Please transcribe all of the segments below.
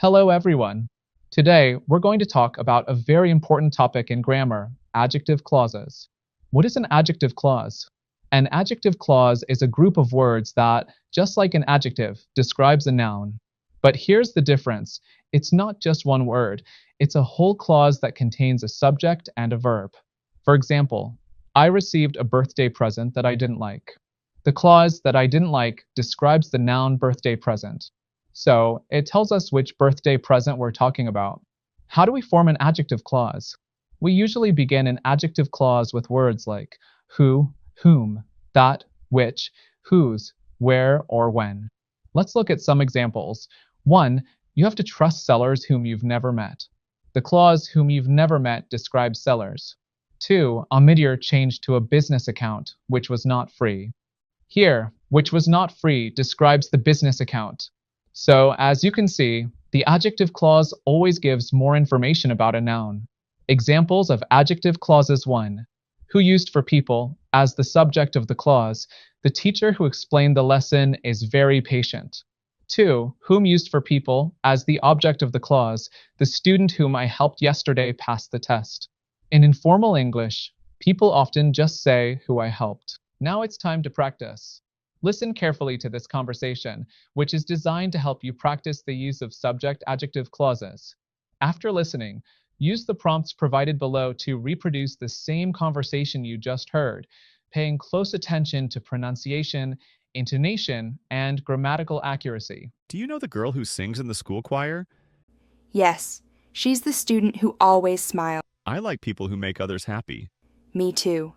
Hello, everyone. Today, we're going to talk about a very important topic in grammar, adjective clauses. What is an adjective clause? An adjective clause is a group of words that, just like an adjective, describes a noun. But here's the difference. It's not just one word. It's a whole clause that contains a subject and a verb. For example, I received a birthday present that I didn't like. The clause that I didn't like describes the noun birthday present. So it tells us which birthday present we're talking about. How do we form an adjective clause? We usually begin an adjective clause with words like who, whom, that, which, whose, where, or when. Let's look at some examples. 1. You have to trust sellers whom you've never met. The clause whom you've never met describes sellers. 2. Omidyar changed to a business account, which was not free. Here, which was not free describes the business account. So, as you can see, the adjective clause always gives more information about a noun. Examples of adjective clauses: 1. Who used for people as the subject of the clause. The teacher who explained the lesson is very patient. 2. Whom used for people as the object of the clause. The student whom I helped yesterday passed the test. In informal English, people often just say who I helped. Now it's time to practice. Listen carefully to this conversation, which is designed to help you practice the use of subject-adjective clauses. After listening, use the prompts provided below to reproduce the same conversation you just heard, paying close attention to pronunciation, intonation, and grammatical accuracy. Do you know the girl who sings in the school choir? Yes, she's the student who always smiles. I like people who make others happy. Me too.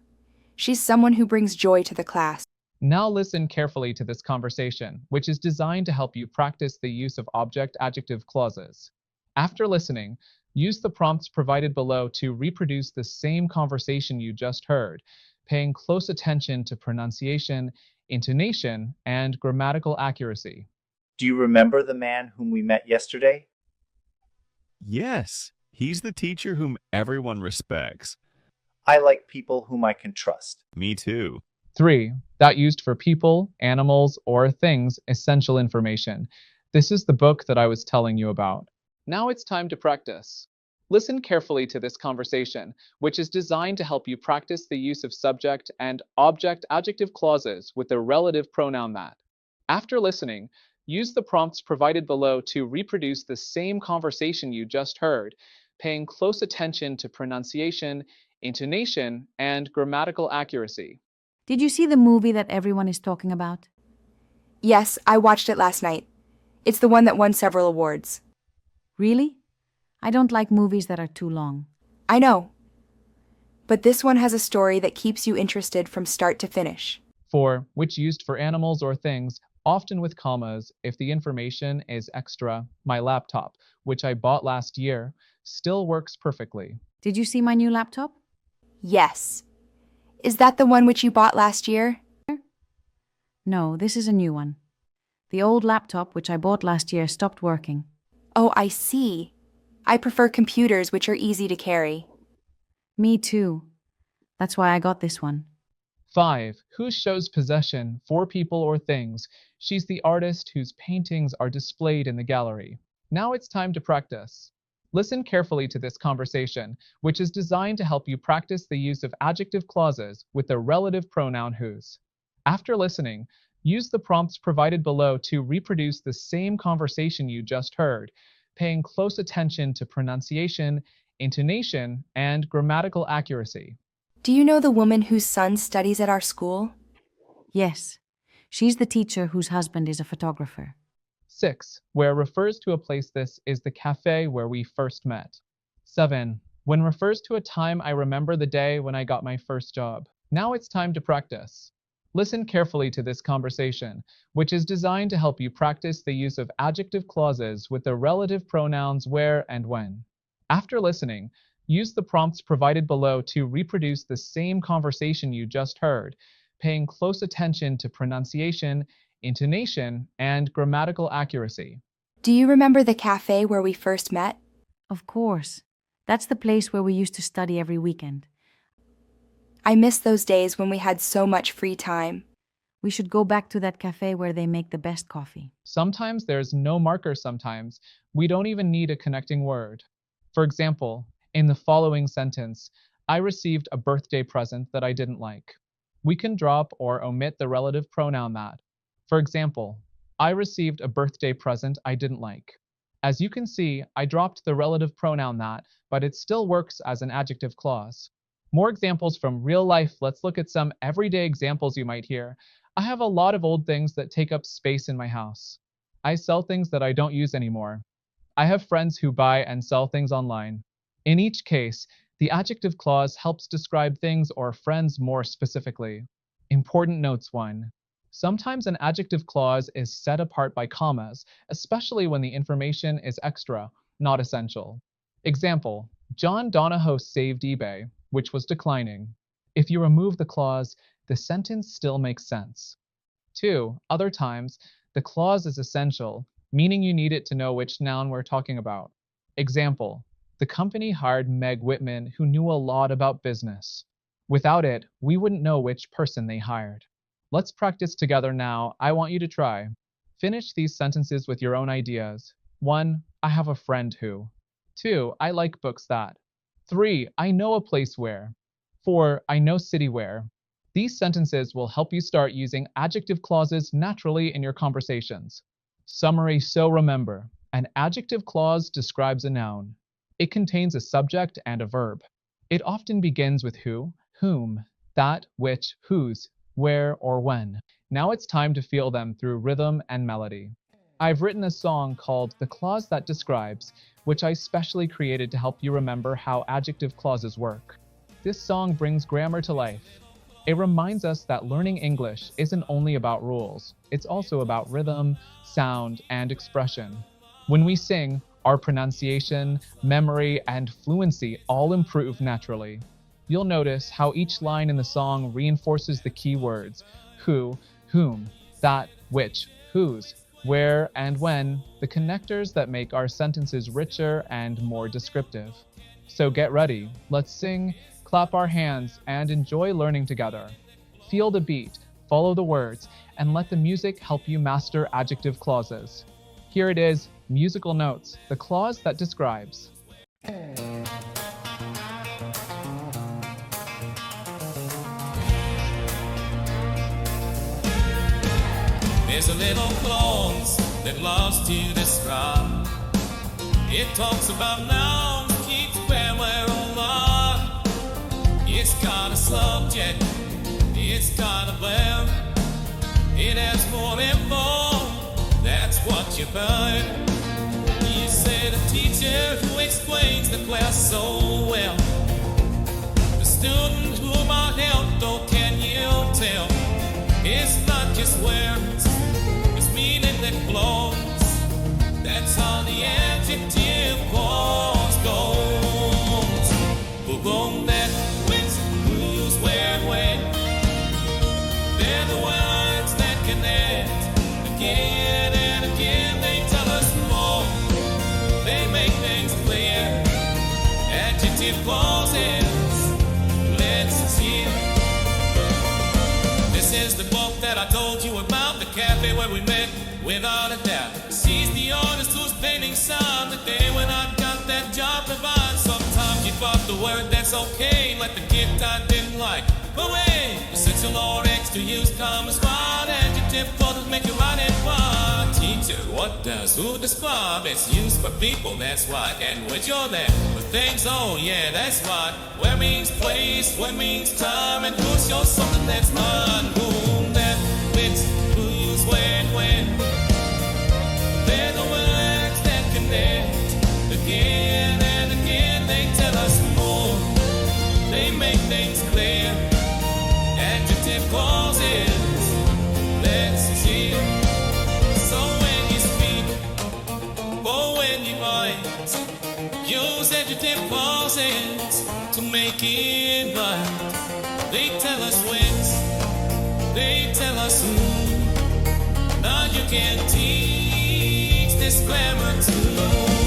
She's someone who brings joy to the class. Now listen carefully to this conversation, which is designed to help you practice the use of object-adjective clauses. After listening, use the prompts provided below to reproduce the same conversation you just heard, paying close attention to pronunciation, intonation, and grammatical accuracy. Do you remember the man whom we met yesterday? Yes, he's the teacher whom everyone respects. I like people whom I can trust. Me too. 3. That used for people, animals, or things, essential information. This is the book that I was telling you about. Now it's time to practice. Listen carefully to this conversation, which is designed to help you practice the use of subject and object-adjective clauses with the relative pronoun that. After listening, use the prompts provided below to reproduce the same conversation you just heard, paying close attention to pronunciation, intonation, and grammatical accuracy. Did you see the movie that everyone is talking about? Yes, I watched it last night. It's the one that won several awards. Really? I don't like movies that are too long. I know. But this one has a story that keeps you interested from start to finish. 4. Which used for animals or things, often with commas if the information is extra. My laptop, which I bought last year, still works perfectly. Did you see my new laptop? Yes. Is that the one which you bought last year? No, this is a new one. The old laptop, which I bought last year, stopped working. Oh, I see. I prefer computers which are easy to carry. Me too. That's why I got this one. 5. Who shows possession for people or things. She's the artist whose paintings are displayed in the gallery. Now it's time to practice. Listen carefully to this conversation, which is designed to help you practice the use of adjective clauses with the relative pronoun whose. After listening, use the prompts provided below to reproduce the same conversation you just heard, paying close attention to pronunciation, intonation, and grammatical accuracy. Do you know the woman whose son studies at our school? Yes. She's the teacher whose husband is a photographer. 6. Where refers to a place. This is the cafe where we first met. 7. When refers to a time. I remember the day when I got my first job. Now it's time to practice. Listen carefully to this conversation, which is designed to help you practice the use of adjective clauses with the relative pronouns where and when. After listening, use the prompts provided below to reproduce the same conversation you just heard, paying close attention to pronunciation, intonation, and grammatical accuracy. Do you remember the cafe where we first met? Of course. That's the place where we used to study every weekend. I miss those days when we had so much free time. We should go back to that cafe where they make the best coffee. Sometimes there's no marker sometimes. We don't even need a connecting word. For example, in the following sentence, I received a birthday present that I didn't like. We can drop or omit the relative pronoun that. For example, I received a birthday present I didn't like. As you can see, I dropped the relative pronoun that, but it still works as an adjective clause. More examples from real life. Let's look at some everyday examples you might hear. I have a lot of old things that take up space in my house. I sell things that I don't use anymore. I have friends who buy and sell things online. In each case, the adjective clause helps describe things or friends more specifically. Important notes 1. Sometimes an adjective clause is set apart by commas, especially when the information is extra, not essential. Example, John Donahoe saved eBay, which was declining. If you remove the clause, the sentence still makes sense. 2. Other times, the clause is essential, meaning you need it to know which noun we're talking about. Example, the company hired Meg Whitman, who knew a lot about business. Without it, we wouldn't know which person they hired. Let's practice together now. I want you to try. Finish these sentences with your own ideas. 1. I have a friend who. 2. I like books that. 3. I know a place where. 4. I know city where. These sentences will help you start using adjective clauses naturally in your conversations. Summary. So remember, an adjective clause describes a noun. It contains a subject and a verb. It often begins with who, whom, that, which, whose, where, or when. Now it's time to feel them through rhythm and melody. I've written a song called The Clause That Describes, which I specially created to help you remember how adjective clauses work. This song brings grammar to life. It reminds us that learning English isn't only about rules, it's also about rhythm, sound, and expression. When we sing, our pronunciation, memory, and fluency all improve naturally. You'll notice how each line in the song reinforces the key words who, whom, that, which, whose, where, and when, the connectors that make our sentences richer and more descriptive. So get ready, let's sing, clap our hands, and enjoy learning together. Feel the beat, follow the words, and let the music help you master adjective clauses. Here it is, musical notes, the clause that describes. There's a little clause that loves to describe. It talks about nouns, keeps grammar alive. It's got a subject, it's got a verb. It has more info, that's what you heard. You said a teacher who explains the class so well. The student whom I helped, oh, can you tell? It's not just words, it's meaning that flows. That's how the adjective clause goes. Who, that, which, whose, where, when. They're the words that connect. Again and again they tell us more. They make things clear. Adjective clauses, let's see. This is the book that I told you about, the cafe where we met, without a doubt. She's the artist who's painting sound. The day when I got that job provided. Sometimes you thought the word that's okay, like the gift I didn't like. But wait, essential or extra use commas, right? Adjective clauses make you right and fine. Teacher, what does who describe? It's used for people, that's right. And when you're there with things, oh yeah, that's right. Where means place, when means time, and who shows something that's mine. Whom, that, which, whose, when, when. They're the words that connect. Again and again they tell us more. They make things clear. Adjective clauses, let's see. So when you speak, or when you write, use adjective clauses to make it right. They tell us whence, they tell us who. Now you can teach this grammar too.